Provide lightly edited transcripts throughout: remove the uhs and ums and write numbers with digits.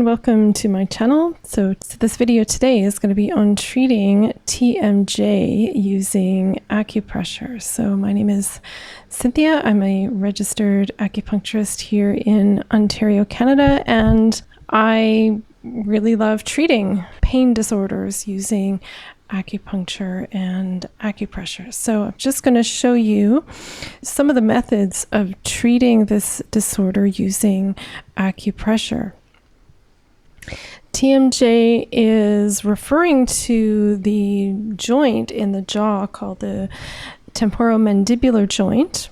welcome to my channel. So this video today is going to be on treating TMJ using acupressure. So my name is Cynthia. I'm a registered acupuncturist here in Ontario, Canada, and I really love treating pain disorders using acupuncture and acupressure. So I'm just going to show you some of the methods of treating this disorder using acupressure. TMJ is referring to the joint in the jaw called the temporomandibular joint.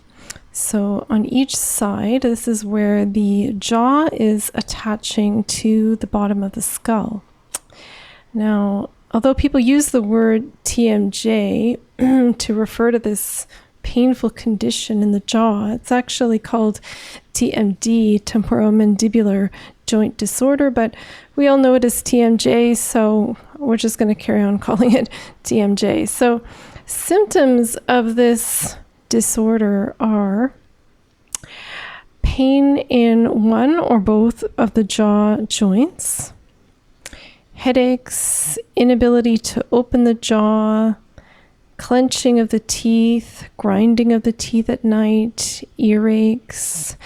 So on each side, this is where the jaw is attaching to the bottom of the skull. Now, although people use the word TMJ to refer to this painful condition in the jaw, it's actually called TMD, temporomandibular joint disorder, but we all know it as TMJ, so we're just going to carry on calling it TMJ. So symptoms of this disorder are pain in one or both of the jaw joints, headaches, inability to open the jaw, clenching of the teeth, grinding of the teeth at night, earaches,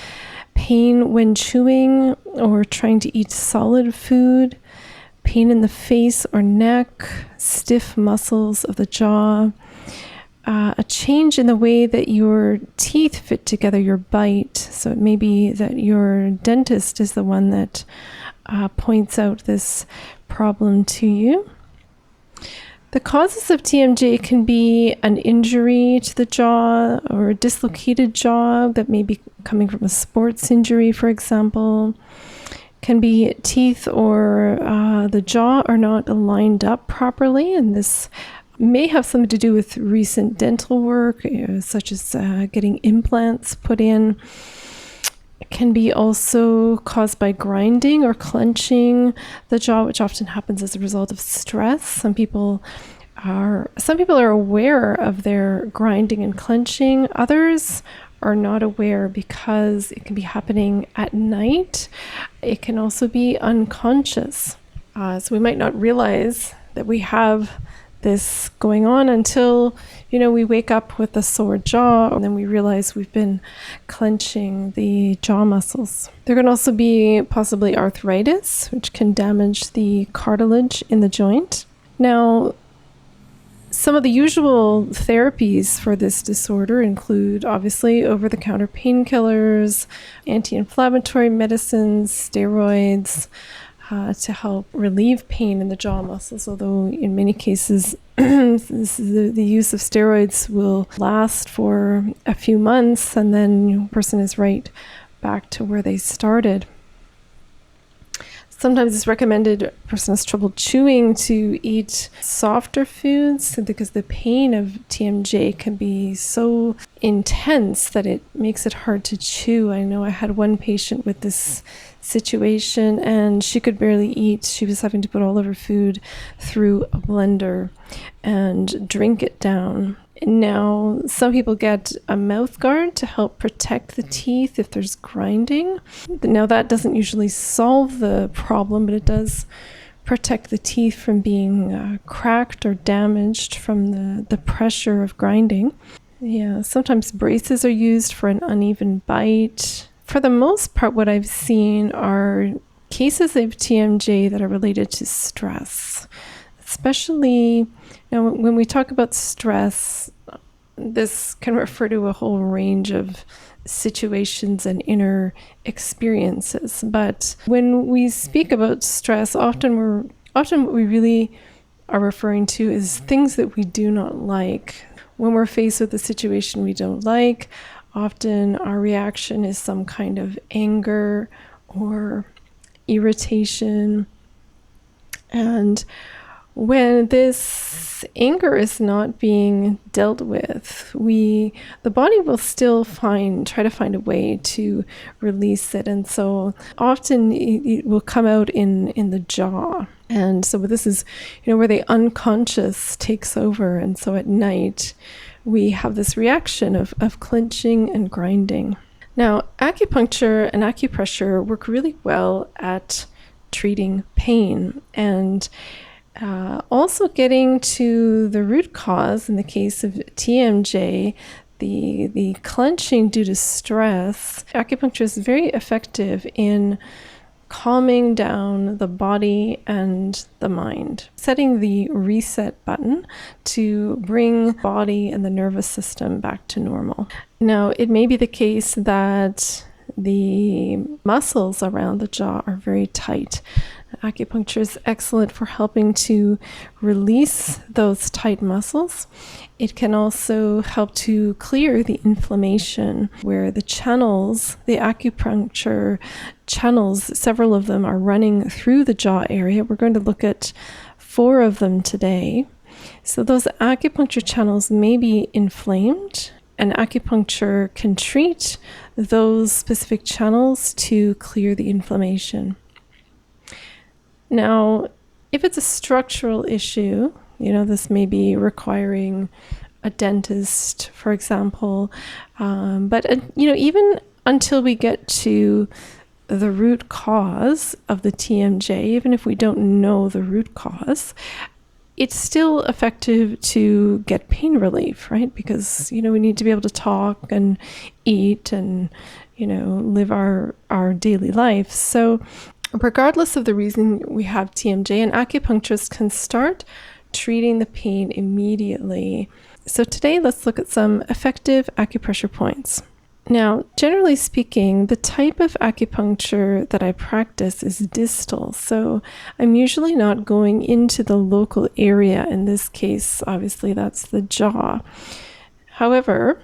pain when chewing or trying to eat solid food, pain in the face or neck, stiff muscles of the jaw, a change in the way that your teeth fit together, your bite. So it may be that your dentist is the one that points out this problem to you. The causes of TMJ can be an injury to the jaw or a dislocated jaw that may be coming from a sports injury, for example. Can be teeth or the jaw are not lined up properly, and this may have something to do with recent dental work, such as getting implants put in. It can be also caused by grinding or clenching the jaw, which often happens as a result of stress. Some people are aware of their grinding and clenching. Others are not aware because it can be happening at night. It can also be unconscious. So we might not realize that we have this going on until, we wake up with a sore jaw, and then we realize we've been clenching the jaw muscles. There can also be possibly arthritis, which can damage the cartilage in the joint. Now, some of the usual therapies for this disorder include, obviously, over-the-counter painkillers, anti-inflammatory medicines, steroids, to help relieve pain in the jaw muscles, although in many cases the use of steroids will last for a few months and then the person is right back to where they started. Sometimes it's recommended a person has trouble chewing to eat softer foods because the pain of TMJ can be so intense that it makes it hard to chew. I know I had one patient with this situation and she could barely eat. She was having to put all of her food through a blender and drink it down. Now, some people get a mouth guard to help protect the teeth if there's grinding. Now, that doesn't usually solve the problem, but it does protect the teeth from being cracked or damaged from the pressure of grinding. Yeah, sometimes braces are used for an uneven bite. For the most part, what I've seen are cases of TMJ that are related to stress, especially now, when we talk about stress, this can refer to a whole range of situations and inner experiences. But when we speak about stress, often what we really are referring to is things that we do not like. When we're faced with a situation we don't like, often our reaction is some kind of anger or irritation. And when this anger is not being dealt with, the body will still try to find a way to release it. And so often it will come out in the jaw. And so this is, where the unconscious takes over. And so at night, we have this reaction of clenching and grinding. Now, acupuncture and acupressure work really well at treating pain, and also getting to the root cause. In the case of TMJ, the clenching due to stress, acupuncture is very effective in calming down the body and the mind, setting the reset button to bring body and the nervous system back to normal. Now, it may be the case that the muscles around the jaw are very tight. Acupuncture is excellent for helping to release those tight muscles. It can also help to clear the inflammation where the channels, the acupuncture channels, several of them are running through the jaw area. We're going to look at 4 of them today. So those acupuncture channels may be inflamed, and acupuncture can treat those specific channels to clear the inflammation. Now, if it's a structural issue, this may be requiring a dentist, for example. But even until we get to the root cause of the TMJ, even if we don't know the root cause, it's still effective to get pain relief, right? Because, we need to be able to talk and eat and, live our daily life. So regardless of the reason we have TMJ, an acupuncturist can start treating the pain immediately. So today, let's look at some effective acupressure points. Now, generally speaking, the type of acupuncture that I practice is distal. So I'm usually not going into the local area. In this case, obviously, that's the jaw. However,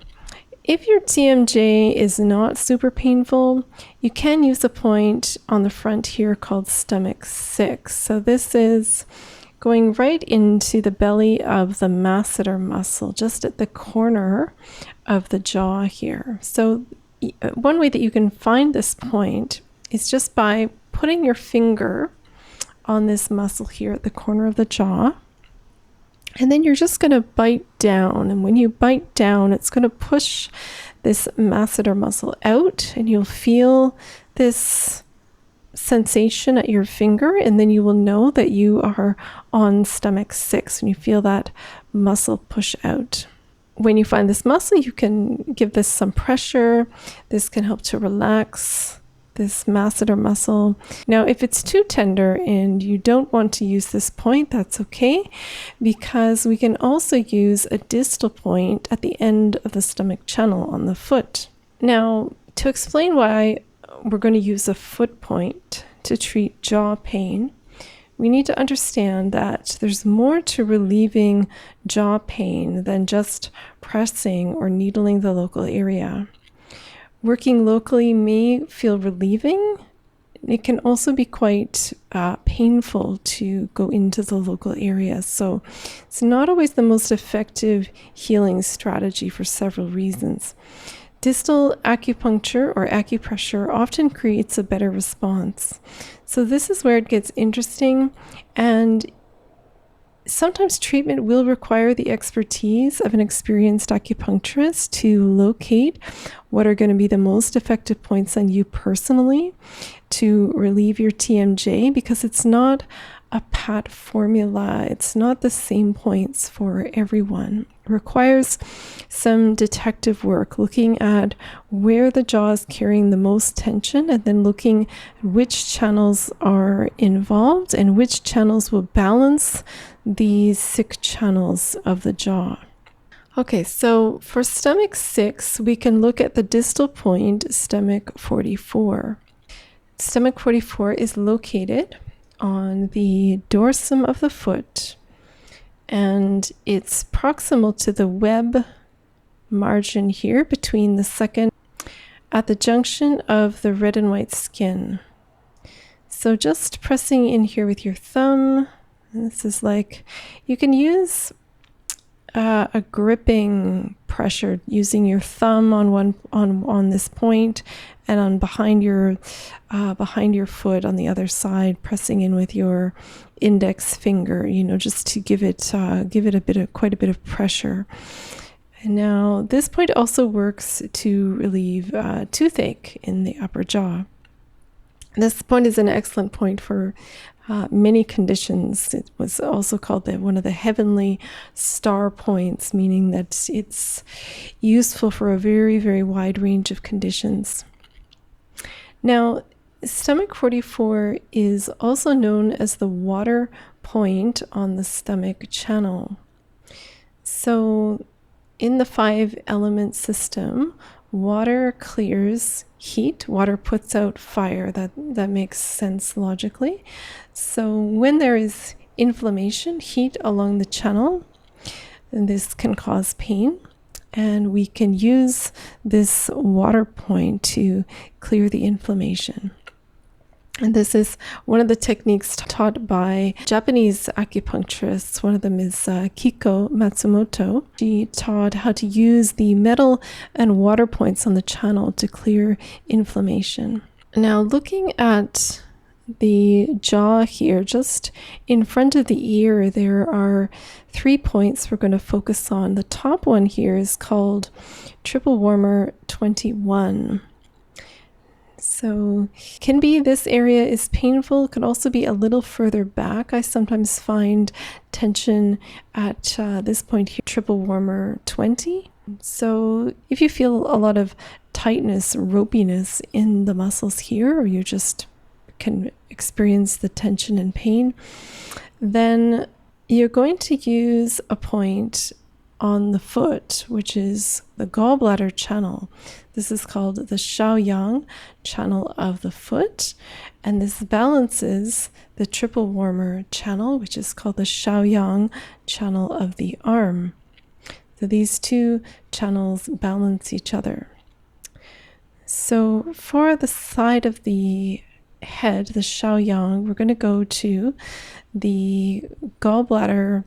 if your TMJ is not super painful, you can use a point on the front here called stomach 6. So this is going right into the belly of the masseter muscle, just at the corner of the jaw here. So one way that you can find this point is just by putting your finger on this muscle here at the corner of the jaw. And then you're just going to bite down. And when you bite down, it's going to push this masseter muscle out, and you'll feel this sensation at your finger, and then you will know that you are on stomach 6 and you feel that muscle push out. When you find this muscle, you can give this some pressure. This can help to relax this masseter muscle. Now, if it's too tender and you don't want to use this point, that's okay, because we can also use a distal point at the end of the stomach channel on the foot. Now, to explain why we're going to use a foot point to treat jaw pain, we need to understand that there's more to relieving jaw pain than just pressing or needling the local area. Working locally may feel relieving. It can also be quite painful to go into the local area. So it's not always the most effective healing strategy for several reasons. Distal acupuncture or acupressure often creates a better response. So this is where it gets interesting, and sometimes treatment will require the expertise of an experienced acupuncturist to locate what are going to be the most effective points on you personally to relieve your TMJ, because it's not a pat formula. It's not the same points for everyone. It requires some detective work, looking at where the jaw is carrying the most tension, and then looking at which channels are involved and which channels will balance these 6 channels of the jaw. Okay, so for stomach 6, we can look at the distal point, stomach 44. Stomach 44 is located on the dorsum of the foot, and it's proximal to the web margin here between the second, at the junction of the red and white skin. So just pressing in here with your thumb. This is like, you can use a gripping pressure using your thumb on this point, and on behind your foot on the other side, pressing in with your index finger, just to give it quite a bit of pressure. And now this point also works to relieve toothache in the upper jaw. This point is an excellent point for many conditions. It was also called one of the heavenly star points, meaning that it's useful for a very, very wide range of conditions. Now, stomach 44 is also known as the water point on the stomach channel. So, in the 5-element system, water clears heat, water puts out fire. That makes sense logically. So when there is inflammation, heat along the channel, then this can cause pain, and we can use this water point to clear the inflammation. And this is one of the techniques taught by Japanese acupuncturists. One of them is Kiko Matsumoto. She taught how to use the metal and water points on the channel to clear inflammation. Now, looking at the jaw here, just in front of the ear, there are 3 points we're going to focus on. The top one here is called Triple Warmer 21. So can be this area is painful. It could also be a little further back. I sometimes find tension at this point here, Triple Warmer 20. So if you feel a lot of tightness, ropiness in the muscles here, or you just can experience the tension and pain, then you're going to use a point on the foot, which is the gallbladder channel. This is called the Shaoyang channel of the foot, and this balances the triple warmer channel, which is called the Shaoyang channel of the arm. So these two channels balance each other. So for the side of the head, the Shaoyang, we're going to go to the gallbladder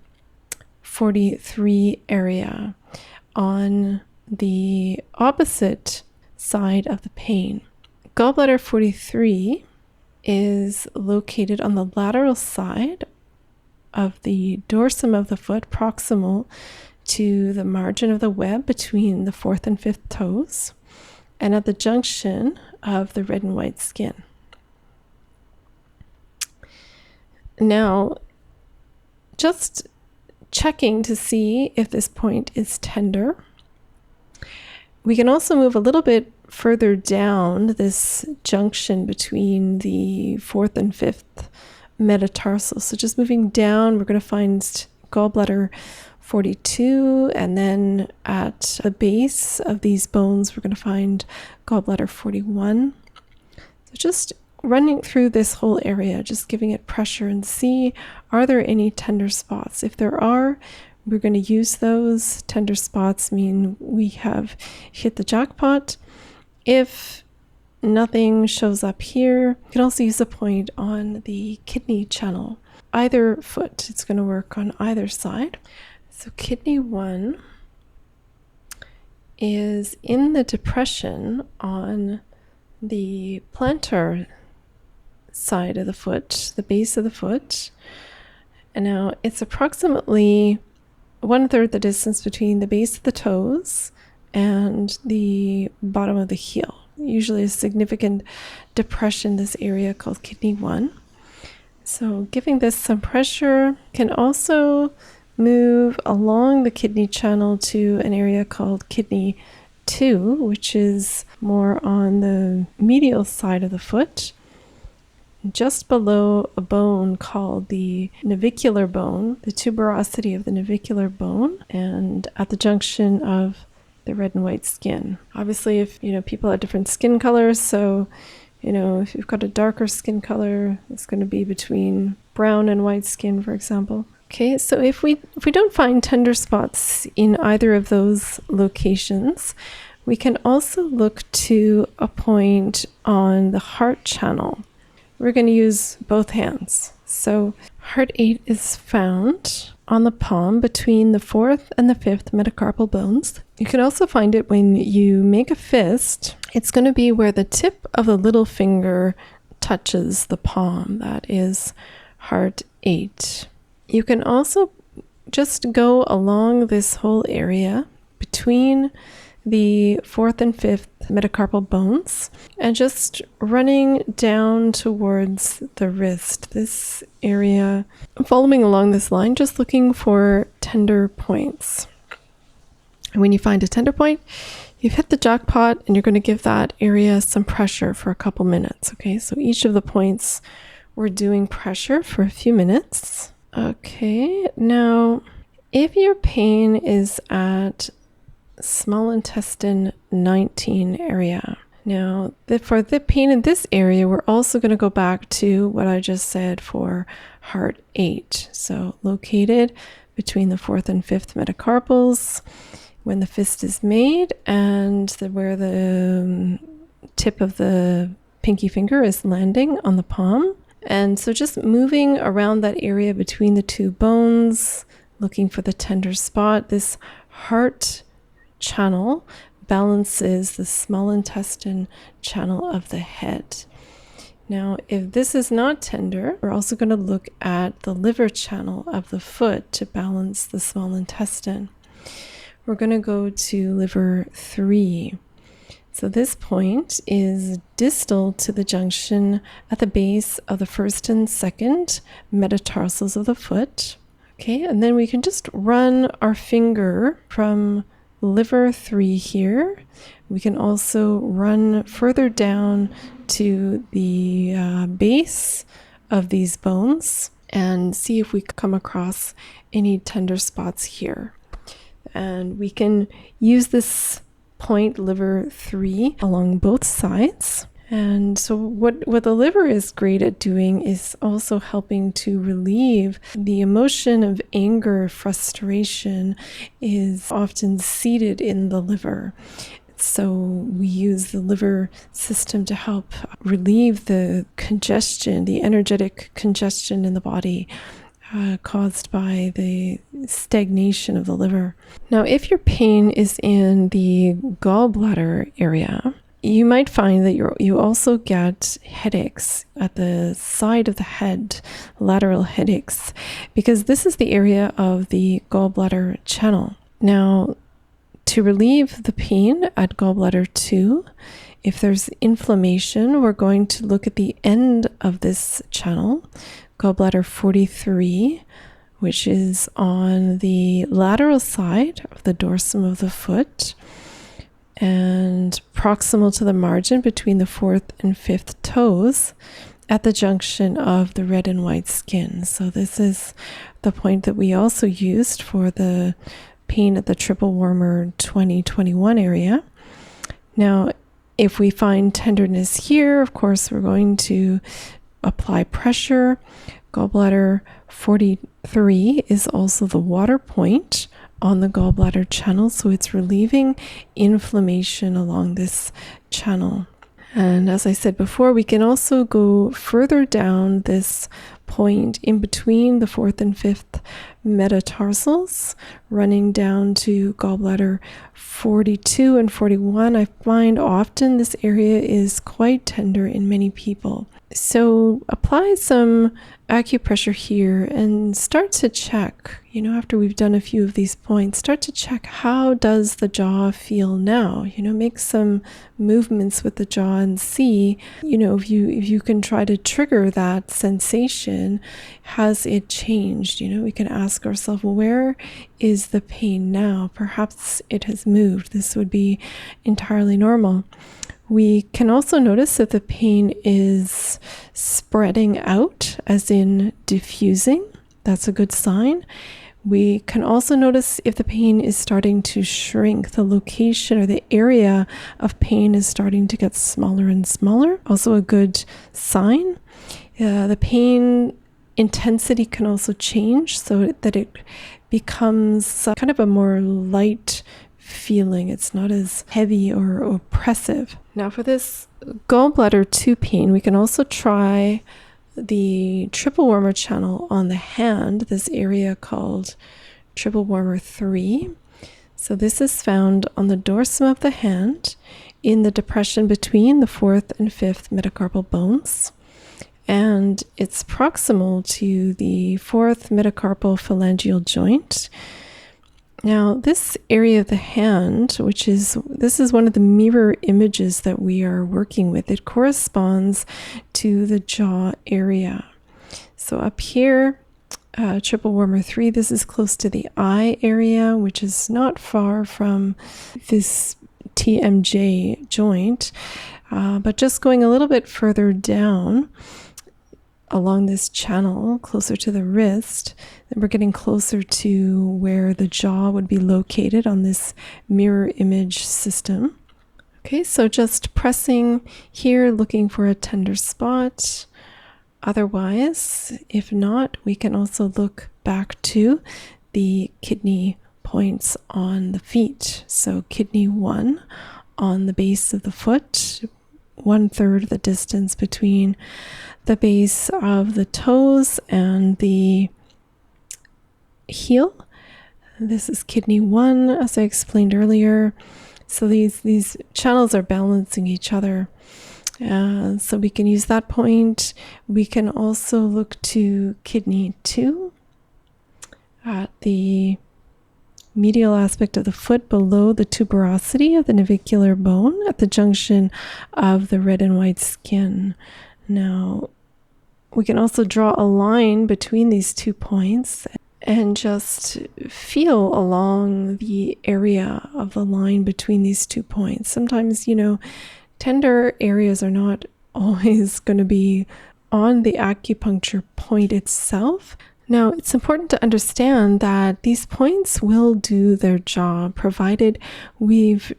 43 area on the opposite side of the pain. Gallbladder 43 is located on the lateral side of the dorsum of the foot, proximal to the margin of the web between the 4th and 5th toes, and at the junction of the red and white skin. Now, just checking to see if this point is tender. We can also move a little bit further down this junction between the 4th and 5th metatarsals. So just moving down, we're going to find gallbladder 42, and then at the base of these bones, we're going to find gallbladder 41. So just running through this whole area, just giving it pressure and see, are there any tender spots? If there are, we're going to use those. Tender spots mean we have hit the jackpot. If nothing shows up here, you can also use a point on the kidney channel. Either foot, it's going to work on either side. So kidney 1 is in the depression on the plantar side of the foot, the base of the foot. And now it's approximately 1/3 the distance between the base of the toes and the bottom of the heel. Usually a significant depression in this area called kidney 1. So giving this some pressure, can also move along the kidney channel to an area called kidney 2, which is more on the medial side of the foot, just below a bone called the navicular bone, the tuberosity of the navicular bone, and at the junction of the red and white skin. Obviously, if people have different skin colors, so if you've got a darker skin color, it's going to be between brown and white skin, for example. Okay, so if we don't find tender spots in either of those locations, we can also look to a point on the heart channel. We're going to use both hands. So heart 8 is found on the palm between the 4th and the 5th metacarpal bones. You can also find it when you make a fist. It's going to be where the tip of the little finger touches the palm. That is heart 8. You can also just go along this whole area between the fourth and fifth metacarpal bones and just running down towards the wrist, this area, following along this line, just looking for tender points. And when you find a tender point, you've hit the jackpot, and you're going to give that area some pressure for a couple minutes. Okay, so each of the points we're doing pressure for a few minutes. Okay, now if your pain is at small intestine 19 area, now for the pain in this area, we're also going to go back to what I just said for heart 8. So located between the fourth and fifth metacarpals, when the fist is made, and where the tip of the pinky finger is landing on the palm. And so just moving around that area between the two bones, looking for the tender spot. This heart channel balances the small intestine channel of the head. Now, if this is not tender, we're also going to look at the liver channel of the foot to balance the small intestine. We're going to go to liver 3. So this point is distal to the junction at the base of the first and second metatarsals of the foot. Okay, and then we can just run our finger from liver 3 here. We can also run further down to the base of these bones and see if we come across any tender spots here. And we can use this point, liver 3, along both sides. And so what the liver is great at doing is also helping to relieve the emotion of anger. Frustration is often seated in the liver. So we use the liver system to help relieve the congestion, the energetic congestion in the body, caused by the stagnation of the liver. Now, if your pain is in the gallbladder area, you might find that you also get headaches at the side of the head, lateral headaches, because this is the area of the gallbladder channel. Now, to relieve the pain at gallbladder 2, if there's inflammation, we're going to look at the end of this channel, gallbladder 43, which is on the lateral side of the dorsum of the foot and proximal to the margin between the fourth and fifth toes at the junction of the red and white skin. So this is the point that we also used for the pain at the triple warmer 2021 area. Now, if we find tenderness here, of course, we're going to apply pressure. Gallbladder 43 is also the water point on the gallbladder channel, so it's relieving inflammation along this channel. And as I said before, we can also go further down this point in between the fourth and fifth metatarsals, running down to gallbladder 42 and 41. I find often this area is quite tender in many people. So apply some acupressure here and start to check, after we've done a few of these points, start to check, how does the jaw feel now? Make some movements with the jaw and see, if you can try to trigger that sensation. Has it changed? We can ask ourselves, well, where is the pain now? Perhaps it has moved. This would be entirely normal. We can also notice if the pain is spreading out, as in diffusing. That's a good sign. We can also notice if the pain is starting to shrink. The location or the area of pain is starting to get smaller and smaller. Also a good sign. The pain intensity can also change so that it becomes kind of a more light feeling. It's not as heavy or oppressive. Now for this gallbladder 2 pain, we can also try the triple warmer channel on the hand, this area called triple warmer 3. So this is found on the dorsum of the hand in the depression between the fourth and fifth metacarpal bones. And it's proximal to the fourth metacarpal phalangeal joint. Now, this area of the hand, this is one of the mirror images that we are working with. It corresponds to the jaw area. So up here, triple warmer 3, this is close to the eye area, which is not far from this TMJ joint, but just going a little bit further down along this channel, closer to the wrist, then we're getting closer to where the jaw would be located on this mirror image system. Okay, so just pressing here, looking for a tender spot. Otherwise, if not, we can also look back to the kidney points on the feet. So kidney 1 on the base of the foot, 1/3 the distance between the base of the toes and the heel. This is kidney 1, as I explained earlier. So these channels are balancing each other. So we can use that point. We can also look to kidney 2 at the medial aspect of the foot below the tuberosity of the navicular bone at the junction of the red and white skin. Now, we can also draw a line between these 2 points and just feel along the area of the line between these 2 points. Sometimes, tender areas are not always going to be on the acupuncture point itself. Now, it's important to understand that these points will do their job provided we've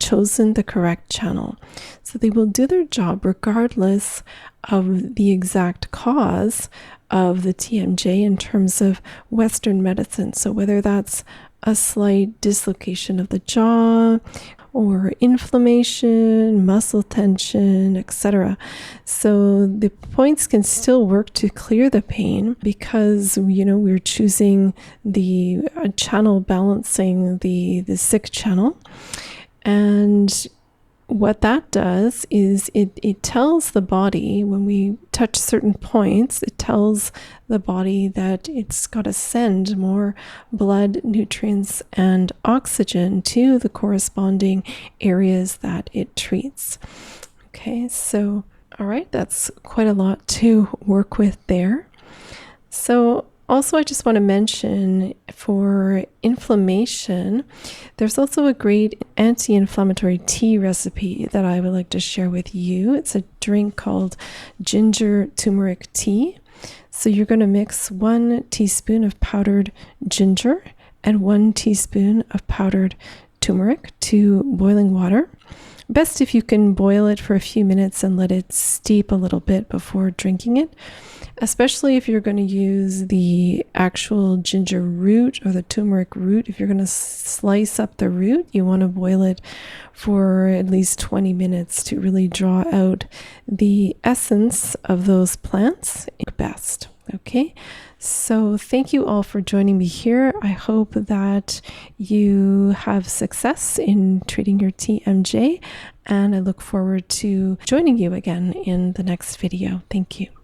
chosen the correct channel. So they will do their job regardless of the exact cause of the TMJ in terms of Western medicine. So whether that's a slight dislocation of the jaw or inflammation, muscle tension, etc. So the points can still work to clear the pain because, we're choosing the channel balancing the sick channel. And what that does is it tells the body, when we touch certain points, it tells the body that it's got to send more blood, nutrients, and oxygen to the corresponding areas that it treats. Okay, so, all right, that's quite a lot to work with there. So also, I just want to mention for inflammation, there's also a great anti-inflammatory tea recipe that I would like to share with you. It's a drink called ginger turmeric tea. So you're going to mix 1 teaspoon of powdered ginger and 1 teaspoon of powdered turmeric to boiling water. Best if you can boil it for a few minutes and let it steep a little bit before drinking it, especially if you're going to use the actual ginger root or the turmeric root. If you're going to slice up the root, you want to boil it for at least 20 minutes to really draw out the essence of those plants best. Okay, so thank you all for joining me here. I hope that you have success in treating your TMJ, and I look forward to joining you again in the next video. Thank you.